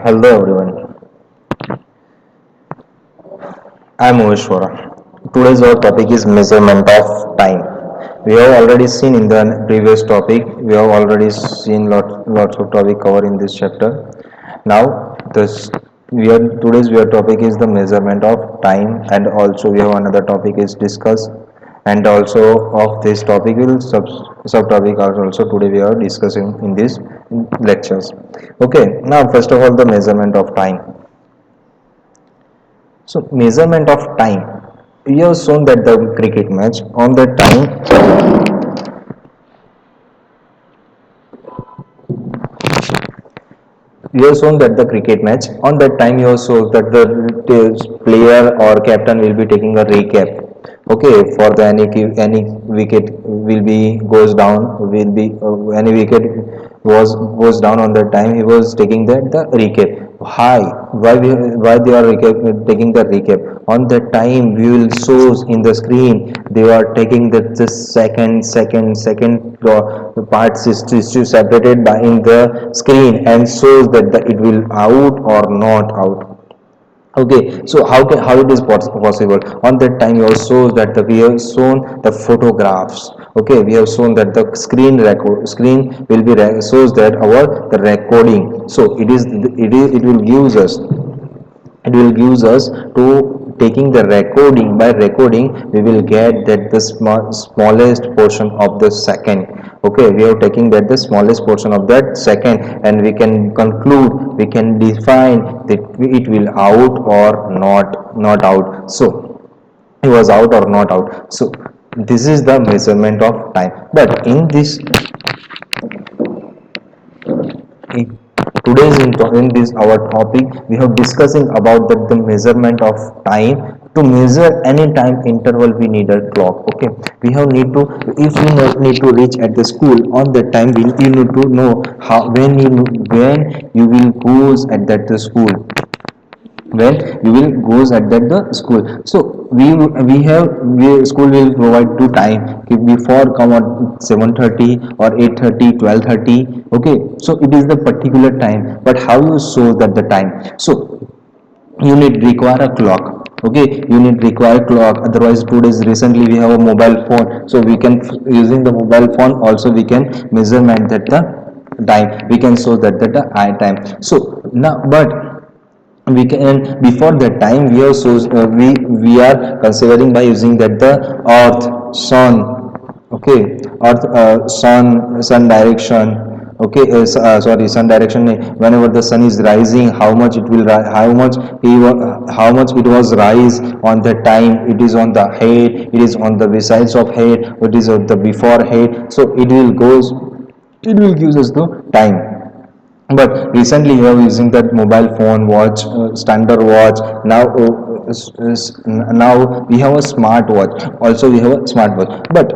Hello everyone, I am Oveshwara. Today's our topic is measurement of time. We have already seen in the previous topic, we have already seen lots of topic covered in this chapter. Now this today's topic is the measurement of time, and also we have another topic is discuss, and also of this topic will subtopic are also today we are discussing in these lectures. Okay, now first of all the measurement of time. So measurement of time. We have shown that the cricket match on the time. We have shown that the cricket match on that time. You have shown that the player or captain will be taking a recap. Okay, for the any wicket will be goes down, will be any wicket was goes down on that time. He was taking the recap. Hi, why they are taking the recap on the time? We will shows in the screen they are taking the second parts is separated by in the screen and shows that it will out or not out. Okay, so how it is possible on that time? You also that we have shown the photographs. Okay, we have shown that the screen will be shows that our the recording. So it will gives us, it will gives us to taking the recording. By recording we will get that the smallest portion of the second. Okay, we are taking that the smallest portion of that second, and we can conclude, we can define that it will out or not out. So he was out or not out. So this is the measurement of time. But in this, in today's in this our topic, we have discussing about the measurement of time. To measure any time interval we need a clock. Okay, we have need to, if you need to reach at the school on that time, you need to know how when you will goes at that the school, when you will goes at that the school. So we school will provide two time. If before come at 7:30 or 8:30, 12:30. Okay, so it is the particular time, but how you show that the time? So you need require a clock. Okay, you need require clock. Otherwise today's recently we have a mobile phone, so we can using the mobile phone also we can measurement that the time, we can show that the eye time. So now, but we can before that time we are so we are considering by using that the earth, sun. Okay, earth, sun direction. Okay, sorry, sun direction. Whenever the sun is rising, how much it will how much how much it was rise on that time. It is on the head, it is on the besides of head, it is on the before head. So it will goes, it will gives us the time. But recently we are using that mobile phone, watch, standard watch. Now now we have a smart watch, also we have a smart watch. But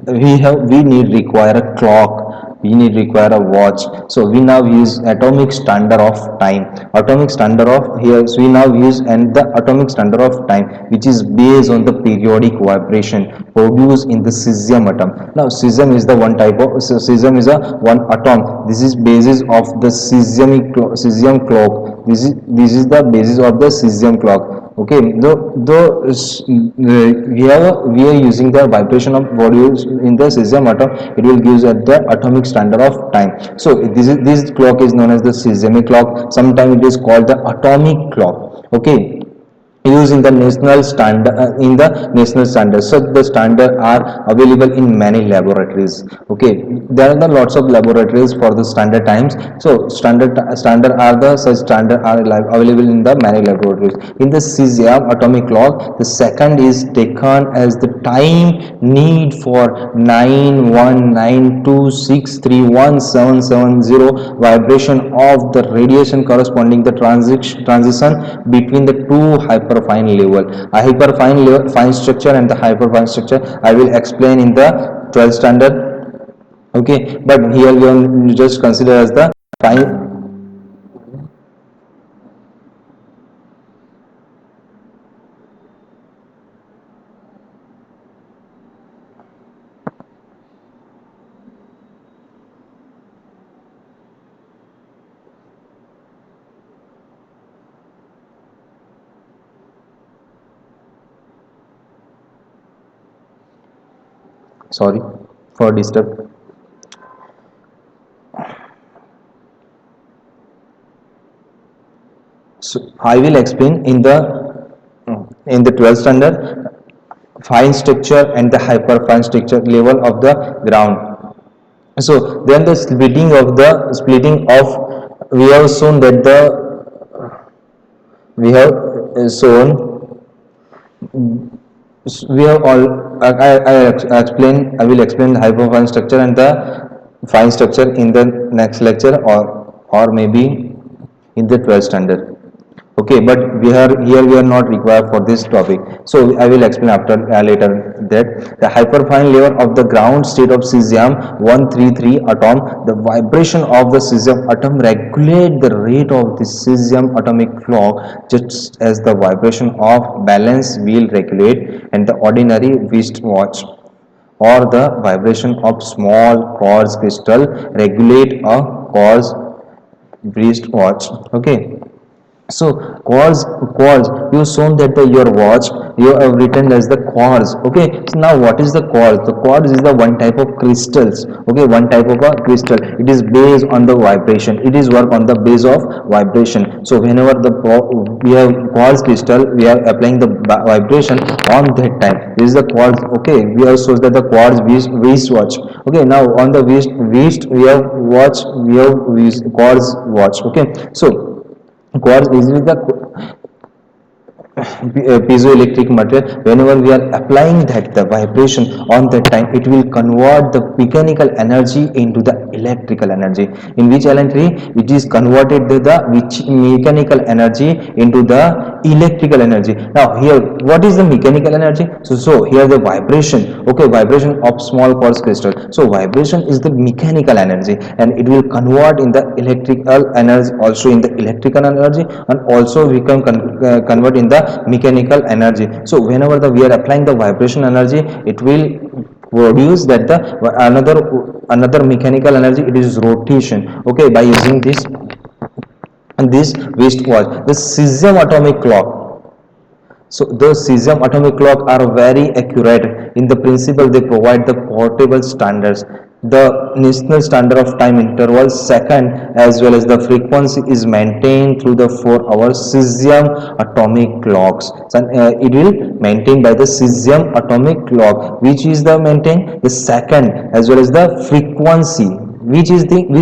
we need require a clock, we need require a watch. So we now use atomic standard of time. Atomic standard of here, so we now use and the atomic standard of time, which is based on the periodic vibration produced in the cesium atom. Now cesium is the one type of, so cesium is a one atom. This is basis of the cesium clock. This is the basis of the cesium clock. Okay, we are using the vibration of bodies in the cesium atom. It will gives at the atomic standard of time. So this clock is known as the cesium clock. Sometimes it is called the atomic clock. Okay, used in the national standard, in the national standards. So the standard are available in many laboratories. Okay, there are the lots of laboratories for the standard times. So standard are the such standard are available in the many laboratories. In the cesium atomic clock, the second is taken as the time need for 91926317770 vibration of the radiation corresponding the transition between the two hyperfine level. A hyperfine level, fine structure, and the hyperfine structure I will explain in the 12th standard. Okay, but here we are just consider as the fine. Sorry for disturb. So I will explain in the 12th standard fine structure and the hyperfine structure level of the ground. So then the splitting of we have shown that the we have shown we have all I will explain the hyperfine structure and the fine structure in the next lecture, or maybe in the 12th standard. Okay, but we are not required for this topic, so I will explain after later that the hyperfine layer of the ground state of cesium 133 atom, the vibration of the cesium atom regulate the rate of the cesium atomic clock, just as the vibration of balance wheel regulate and the ordinary wristwatch or the vibration of small quartz crystal regulate a quartz wristwatch. Okay, so quartz you shown that your watch you have written as the quartz. Okay, so now what is the quartz? The quartz is the one type of crystals. Okay, one type of a crystal. It is based on the vibration. It is work on the base of vibration. So whenever we have quartz crystal, we are applying the vibration on that time. This is the quartz. Okay, we have shows that the quartz wrist watch. Okay, now on the wrist we have watch, we have quartz watch. Okay, so quartz is the piezoelectric material. Whenever we are applying that the vibration on that time, it will convert the mechanical energy into the electrical energy, in which energy it is converted to the which mechanical energy into the electrical energy. Now here what is the mechanical energy? So here the vibration. Okay, vibration of small quartz crystal. So vibration is the mechanical energy and it will convert in the electrical energy, also in the electrical energy, and also we can convert in the mechanical energy. So whenever we are applying the vibration energy, it will produce that the another mechanical energy, it is rotation. Okay, by using this wristwatch, the cesium atomic clock. So the cesium atomic clock are very accurate. In the principle, they provide the portable standards. The national standard of time interval second as well as the frequency is maintained through the 4-hour cesium atomic clocks. So, it will maintain by the cesium atomic clock, which is the maintain the second as well as the frequency, which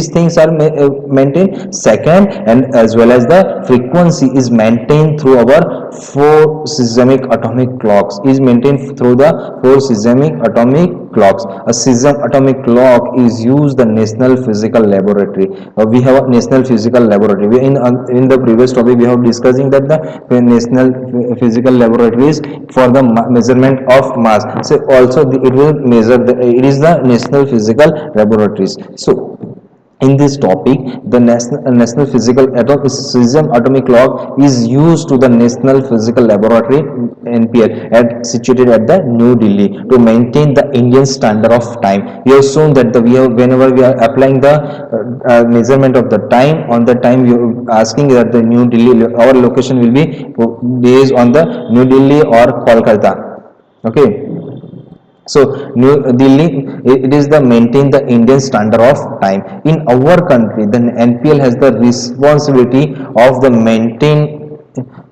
things are maintained second, and as well as the frequency is maintained through our 4 seismic atomic clocks, is maintained through the 4 seismic atomic clocks. A cesium atomic clock is used the National Physical Laboratory. We have a National Physical Laboratory. In the previous topic we have discussing that the National Physical Laboratories for the measurement of mass. So also it will measure it is the National Physical Laboratories. So in this topic, the National Physical Cesium Atomic Clock is used to the National Physical Laboratory NPL situated at the New Delhi to maintain the Indian standard of time. We have shown that whenever we are applying the measurement of the time, on the time you asking that the New Delhi, our location will be based on the New Delhi or Kolkata. Okay, so New Delhi, it is the maintain the Indian standard of time. In our country, the NPL has the responsibility of the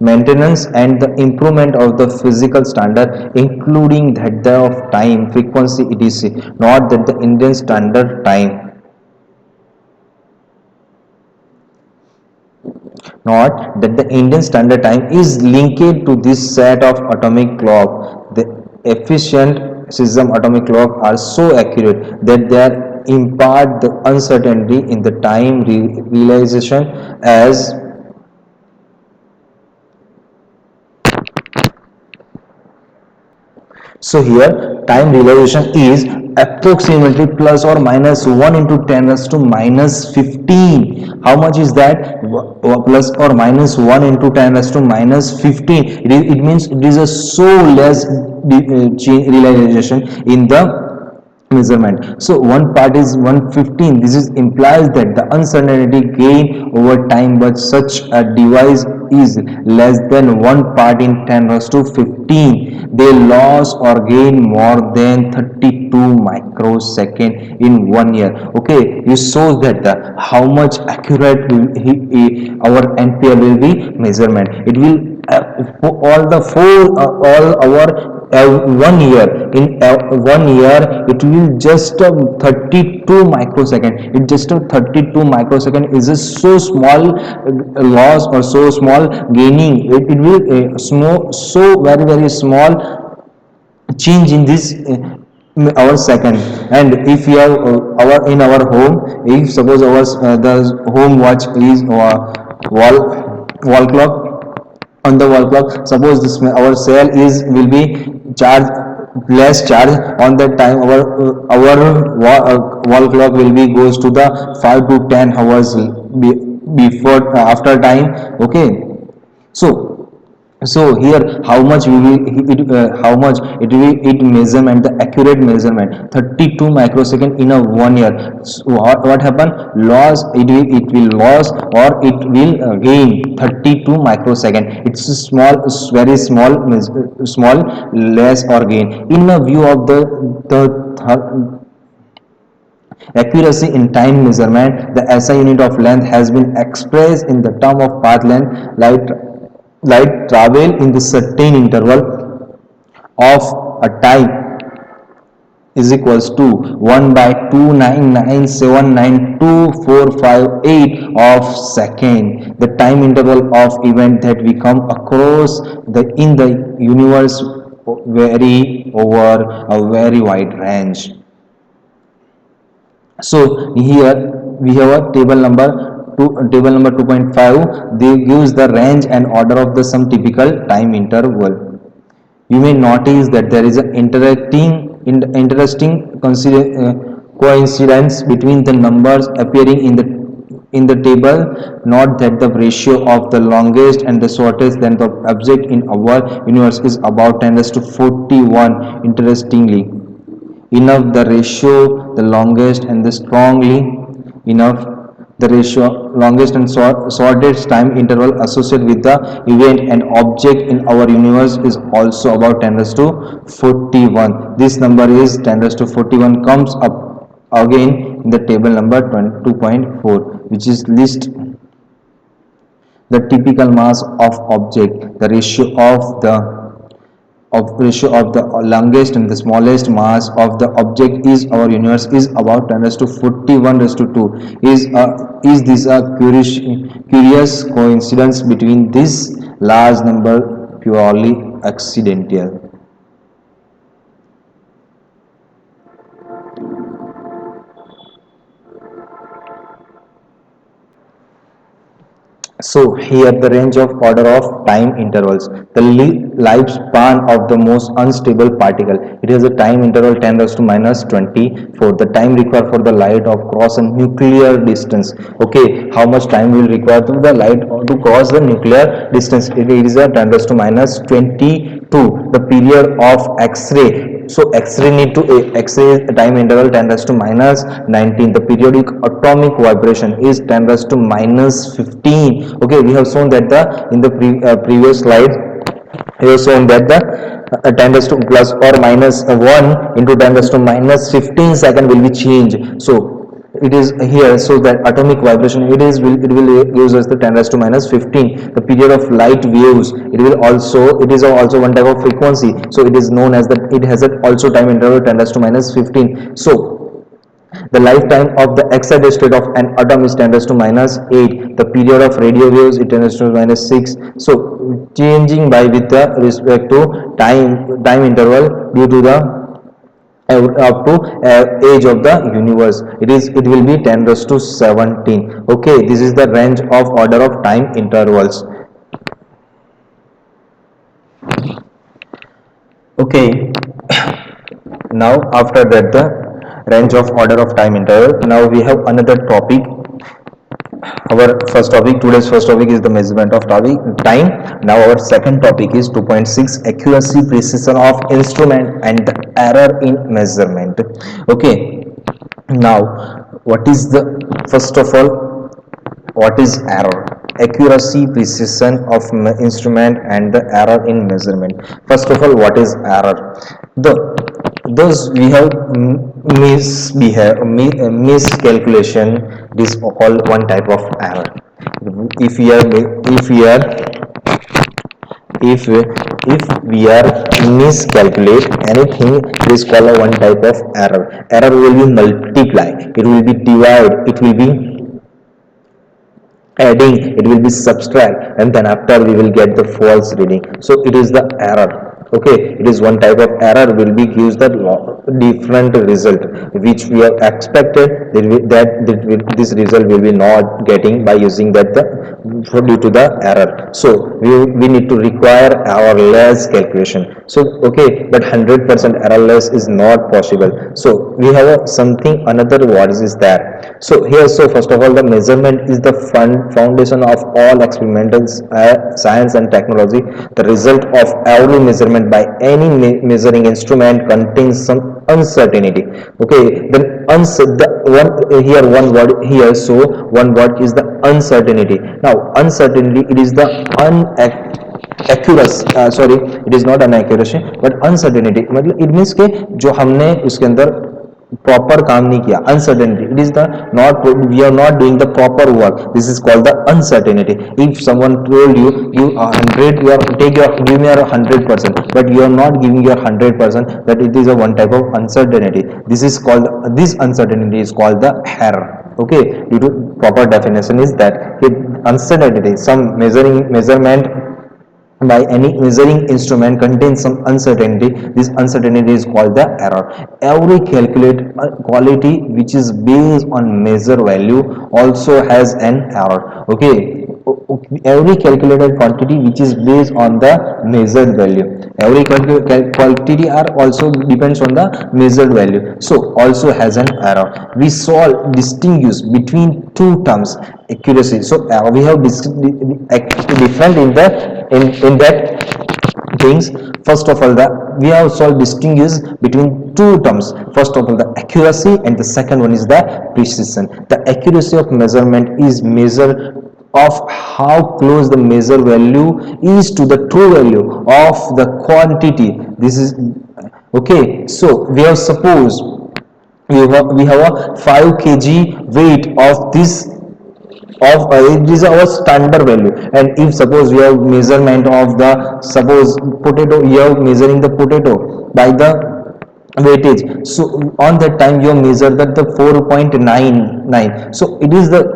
maintenance and the improvement of the physical standard, including that of time, frequency, etc. Not that the Indian standard time. Not that the Indian standard time is linked to this set of atomic clock. The efficient cesium atomic clock are so accurate that they are impart the uncertainty in the time realization as so here time realization is approximately plus or minus 1 into 10 raised to minus 15. How much is that? Plus or minus 1 into 10 raised to minus 15. It means it is a so less realization in the measurement. So one part is 115. This is implies that the uncertainty gain over time, but such a device is less than one part in 10 raised to 15. They lose or gain more than 32 microsecond in 1 year. Okay, it shows that how much accurate our NPL will be measurement. It will all the four all our 1 year. In 1 year it will just 32 microsecond. It just 32 microsecond is a so small loss or so small gaining. It will small, so very very small change in this our second. And if we have our in our home, if suppose our the home watch is wall wall clock, on the wall clock, suppose this our cell is will be charged less charge on that time, our wall clock will be goes to the 5 to 10 hours before after time. Okay, so here how much we will how much it will it measurement, the accurate measurement 32 microsecond in a 1 year. So what happen, loss, it will loss or it will gain 32 microsecond. It's a small, very small small less or gain. In a view of the accuracy in time measurement, the SI unit of length has been expressed in the term of path length. Light travel in the certain interval of a time is equals to 1 by 299792458 of second. The time interval of event that we come across in the universe vary over a very wide range. So here we have a table number 2.5. They gives the range and order of the some typical time interval. You may notice that there is an interesting coincidence between the numbers appearing in the table. Note that the ratio of the longest and the shortest than the object in our universe is about 10 to 41. Interestingly enough, the ratio the longest and the strongly enough the ratio longest and shortest time interval associated with the event and object in our universe is also about 10 raised to 41. This number is 10 raised to 41 comes up again in the table number 2.4, which is list the typical mass of object. The ratio of the longest and the smallest mass of the object is our universe is about 10 raised to 41 raised to 2. Is this a curious coincidence between this large number purely accidental? So here the range of order of time intervals, the lifespan of the most unstable particle. It has a time interval 10 raised to minus 24. The time required for the light of cross a nuclear distance. Okay, how much time will require to the light to cross the nuclear distance? It is a 10 raised to minus 22. The period of X-ray, so X-ray need to X-ray time interval 10 raised to minus 19. The periodic atomic vibration is 10 raised to minus 15. Okay, we have shown that in the previous slide we have shown that the 10 raised to plus or minus 1 into 10 raised to minus 15 second will be changed. So it is here, so that atomic vibration it will gives us the 10 raised to minus 15. The period of light waves, it is also one type of frequency, so it is known as that it has also time interval 10 raised to minus 15. So the lifetime of the excited state of an atom is 10 raised to minus 8. The period of radio waves is 10 raised to minus 6. So changing by with the respect to time interval due to the up to age of the universe, it will be 10 raised to 17. Okay, this is the range of order of time intervals. Okay, now after that the range of order of time interval, now we have another topic our first topic, today's first topic is the measurement of time. Now our second topic is 2.6, accuracy precision of instrument and the error in measurement. Okay, now what is the, first of all, what is error? Accuracy precision of instrument and the error in measurement. First of all, what is error? The those we have miscalculation. This all one type of error. If we are if we if we are miscalculate anything, it is called a one type of error. Error will be multiply, it will be divide, it will be adding, it will be subtract, and then after we will get the false reading. So it is the error. Okay, it is one type of error, will be gives the different result which we have expected, this result will be not getting by using that due to the error. So we need to require errorless calculation. So okay, but 100% errorless is not possible. So we have something another what is there. So here, so first of all, the measurement is the foundation of all experimental science and technology. The result of every measurement by any measuring instrument contains some uncertainty. Okay, then the one here one word here, so one word is the uncertainty. Now uncertainty, it is the accuracy, sorry, it is not an accuracy but uncertainty. मतलब it means के जो हमने उसके अंदर proper काम नहीं किया, uncertainty, it is the not, we are not doing the proper work, this is called the uncertainty. If someone told you, you are 100, you are take your, give me your 100%, but you are not giving your 100%, that it is a one type of uncertainty. This is called, this uncertainty is called the error. Okay, due to proper definition is that uncertainty, some measurement by any measuring instrument contains some uncertainty. This uncertainty is called the error. Every calculate quality which is based on measure value also has an error. Okay, every calculated quantity which is based on the measured value, every quantity are also depends on the measured value, so also has an error. We solve distinguish between two terms, accuracy. So we have different in the in that things. First of all, the we have solved distinguish between two terms. First of all, the accuracy, and the second one is the precision. The accuracy of measurement is measure of how close the measure value is to the true value of the quantity. This is okay. So we have suppose we have a 5 kg weight of this of it is our standard value, and if suppose we have measurement of the, suppose potato, you are measuring the potato by the weightage, so on that time you measure that the 4.99, so it is the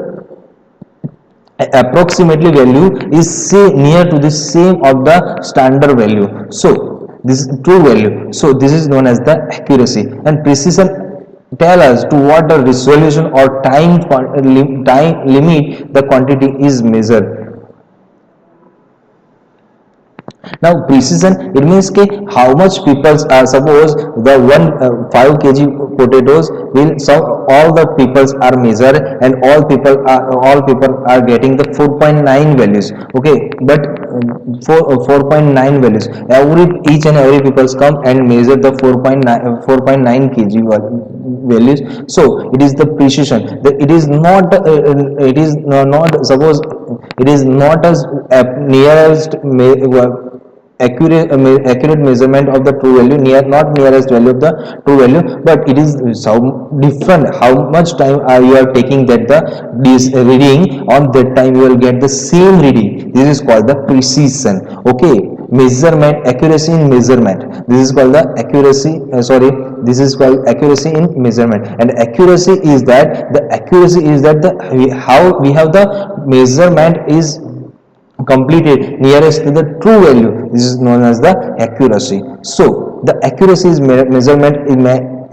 approximately value is say near to the same of the standard value, so this is true value, so this is known as the accuracy. And precision tell us to what the resolution or time limit the quantity is measured. Now precision, it means ke how much people are, suppose the one 5 kg potatoes will, so all the peoples are measured and all people are getting the 4.9 values. Okay, but 4.9 values, every each and every peoples come and measure the 4.9 kg values. So it is the precision, it is not it is not, suppose it is not as nearest accurate measurement of the true value, not nearest value of the true value, but it is so different how much time are you are taking that the this reading, on that time you will get the same reading. This is called the precision. Okay, measurement, accuracy in measurement, this is called the accuracy, sorry, this is called accuracy in measurement. And accuracy is that the how we have the measurement is completed nearest to the true value, this is known as the accuracy. So the accuracy is measurement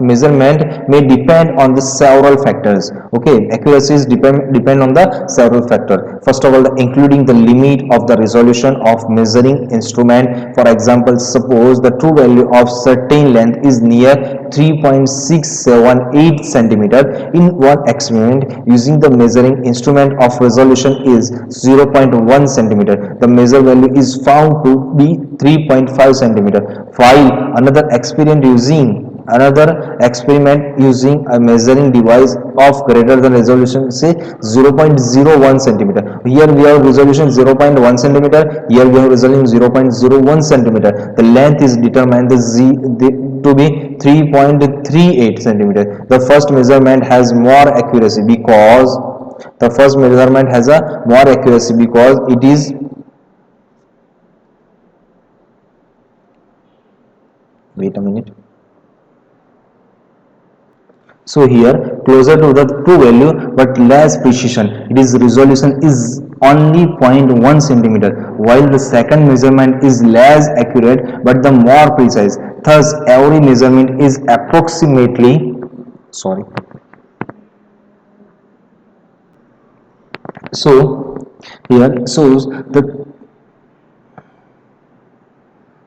measurement may depend on the several factors. Okay, accuracies depend on the several factor. First of all, including the limit of the resolution of measuring instrument. For example, suppose the true value of certain length is near 3.678 centimeter in one experiment using the measuring instrument of resolution is 0.1 centimeter. The measure value is found to be 3.5 centimeter, while another experiment using a measuring device of greater than resolution say 0.01 centimeter. Here we have resolution 0.1 centimeter, here we have resolution 0.01 centimeter. The length is determined to be 3.38 centimeter. The first measurement has more accuracy because it is, wait a minute. So here closer to the true value but less precision. It is resolution is only 0.1 centimeter, while the second measurement is less accurate but the more precise. Thus every measurement is approximately, sorry. So here shows the,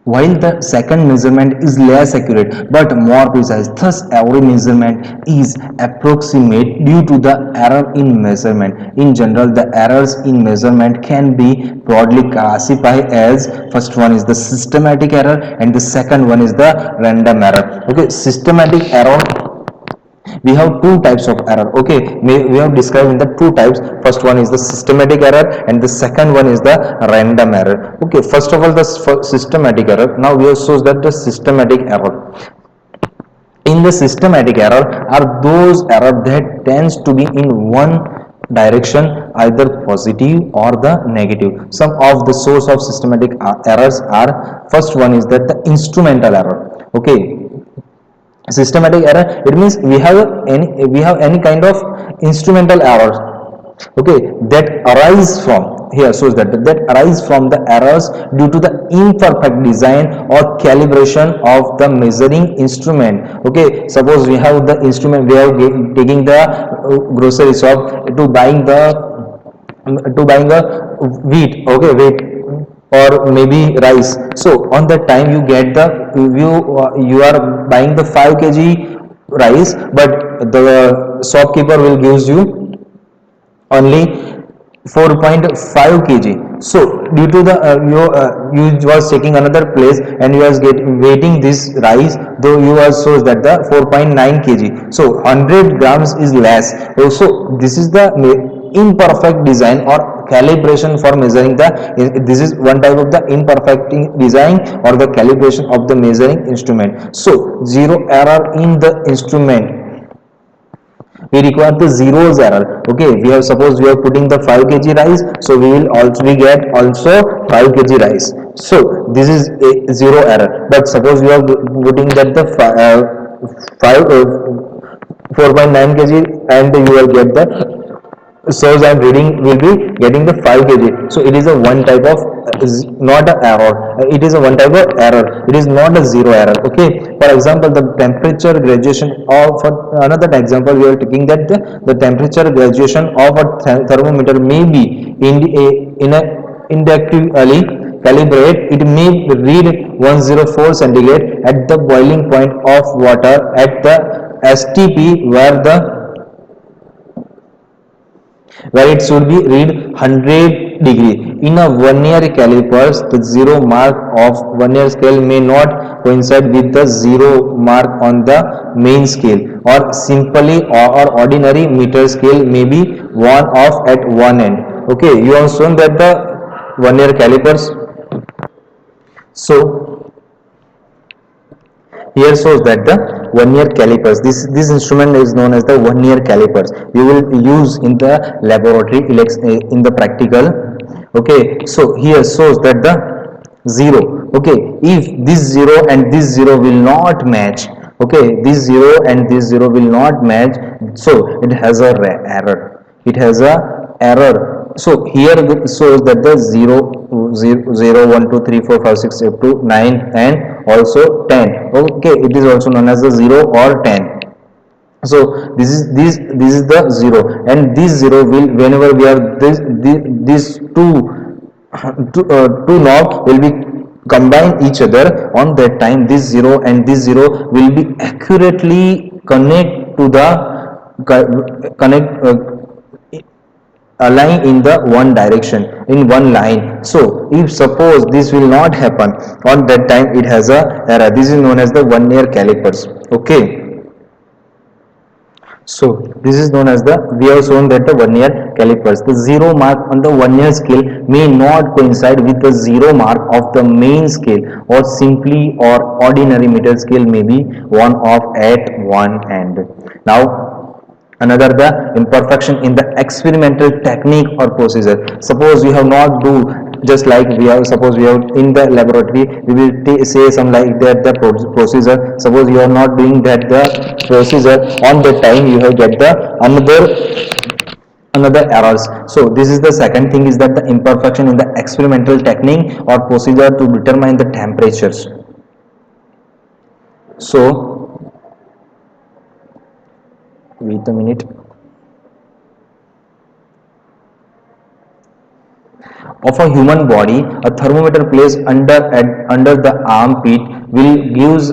while the second measurement is less accurate but more precise. Thus every measurement is approximate due to the error in measurement. In general, the errors in measurement can be broadly classified as, first one is the systematic error and the second one is the random error. Okay, systematic error, we have two types of error. Okay, we have described in the two types. First one is the systematic error and the second one is the random error. Okay, first of all the systematic error. Now we have shows that the systematic error, in the systematic error are those error that tends to be in one direction, either positive or the negative. Some of the source of systematic errors are, first one is that the instrumental error. Okay, systematic error, it means we have any kind of instrumental errors, okay, that arise from, here shows that arise from the errors due to the imperfect design or calibration of the measuring instrument. Okay, suppose we have the instrument, we are taking the grocery shop to buying a wheat, okay, wheat or maybe rice. So on that time you get the, you are buying the 5 kg rice, but the shopkeeper will gives you only 4.5 kg. So due to the you was taking another place and you was waiting this rice, though you are shows that the 4.9 kg, so 100 grams is less. Also this is the imperfect design or calibration for measuring the, this is one type of the imperfect design or the calibration of the measuring instrument. So zero error in the instrument, we require the zeros error. Okay, we have, suppose we are putting the 5 kg rice, so we will also, we get also 5 kg rice, so this is a zero error. But suppose we are putting that the 5 4.9 kg and you will get the, so I'm reading will be getting the 5 kg. So it is a one type of not a error, it is a one type of error, it is not a zero error. Okay, for example the temperature graduation of, for another example we are taking that the temperature graduation of a thermometer may be in a inductively calibrate. It may read 104 centigrade at the boiling point of water at the STP, where it should be read 100 degree. In a vernier calipers, the zero mark of vernier scale may not coincide with the zero mark on the main scale, or simply or ordinary meter scale may be worn off at one end. Okay, you have shown that the vernier calipers. So here shows that the vernier calipers, this instrument is known as the vernier calipers. You will use in the laboratory in the practical. Okay, so here shows that the zero. Okay, if this zero and this zero will not match, okay, this zero and this zero will not match, so it has a error, it has a error. so here it shows that the 0, 0, 1, 2, 3, 4, 5, 6, 7, 2, 9 and also 10. Okay, it is also known as the 0 or 10. So this is the 0, and this 0 will, whenever we are these two knob will be combine each other, on that time this 0 and this 0 will be accurately connect align in the one direction, in one line. So if suppose this will not happen, on that time it has a error. This is known as the vernier calipers. Okay, so this is known as the, we have shown that the vernier calipers, the zero mark on the vernier scale may not coincide with the zero mark of the main scale, or simply or ordinary meter scale may be one off at one end. Now another, the imperfection in the experimental technique or procedure. Suppose we have not do, just like we have, suppose we have in the laboratory we will say some like that the procedure, suppose you are not doing that the procedure, on that time you have get the another errors. So this is the second thing, is that the imperfection in the experimental technique or procedure to determine the temperatures. So wait a minute. Of a human body, a thermometer placed under the armpit will give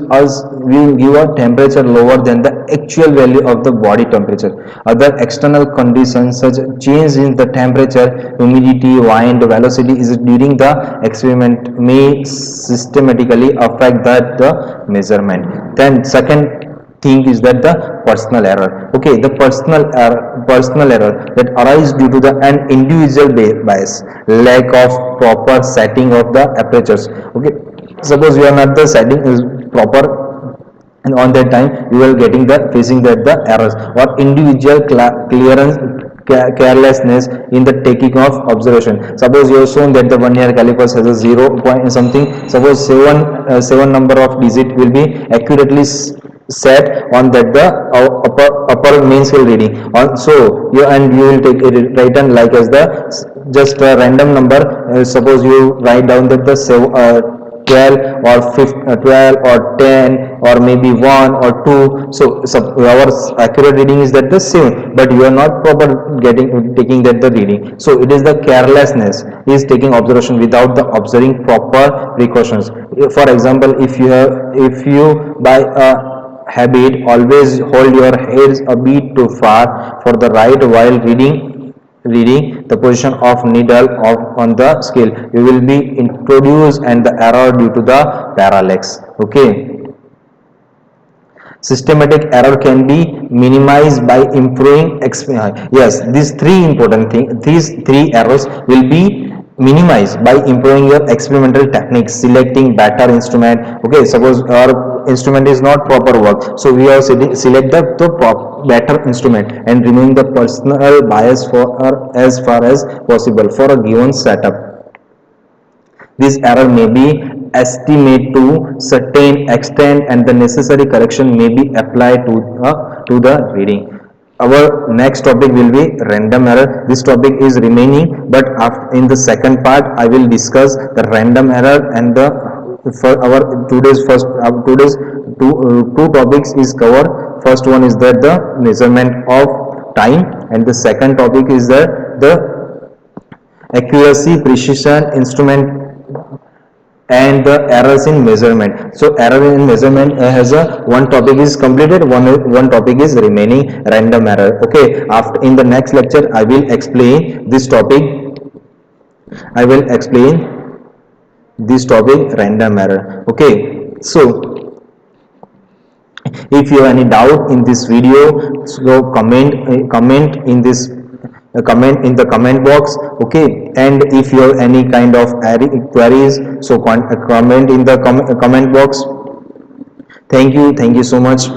a temperature lower than the actual value of the body temperature. Other external conditions such change in the temperature, humidity, wind, velocity is during the experiment may systematically affect the measurement. Then second thing is that the personal error. Okay, the personal error that arise due to the an individual bias, lack of proper setting of the apertures. Okay, suppose you are not the setting is proper, and on that time you will getting the facing that the errors, or individual clearance carelessness in the taking of observation. Suppose you have shown that the vernier calipers has a 0 point something, suppose 7 number of digit will be accurately set on that the upper main scale reading. So you, and you will take it written like as the just a random number. Suppose you write down that the 12 or 12 or 10 or maybe 1 or 2. So our accurate reading is that the same, but you are not proper taking that the reading. So it is the carelessness is taking observation without the observing proper precautions. For example, if you by a habit always hold your heads a bit too far for the right while reading the position of needle on the scale, you will be introduced and the error due to the parallax. Okay, systematic error can be minimized by improving yes, these three important things, these three errors will be minimized by improving your experimental techniques, selecting better instrument. Okay, suppose our instrument is not proper work, so we are select the better instrument and removing the personal bias for as far as possible for a given setup. This error may be estimated to certain extent and the necessary correction may be applied to the reading. Our next topic will be random error. This topic is remaining, but after, in the second part I will discuss the random error, and the for our today's first today's two topics is covered. First one is that the measurement of time, and the second topic is that the accuracy, precision, instrument, and the errors in measurement. So error in measurement has a one topic is completed, one topic is remaining, random error. Okay, after in the next lecture I will explain this topic. I will explain this topic, random error. Okay, so if you have any doubt in this video, so comment in this comment in the comment box. Okay, and if you have any kind of queries, so comment in the comment box. Thank you so much.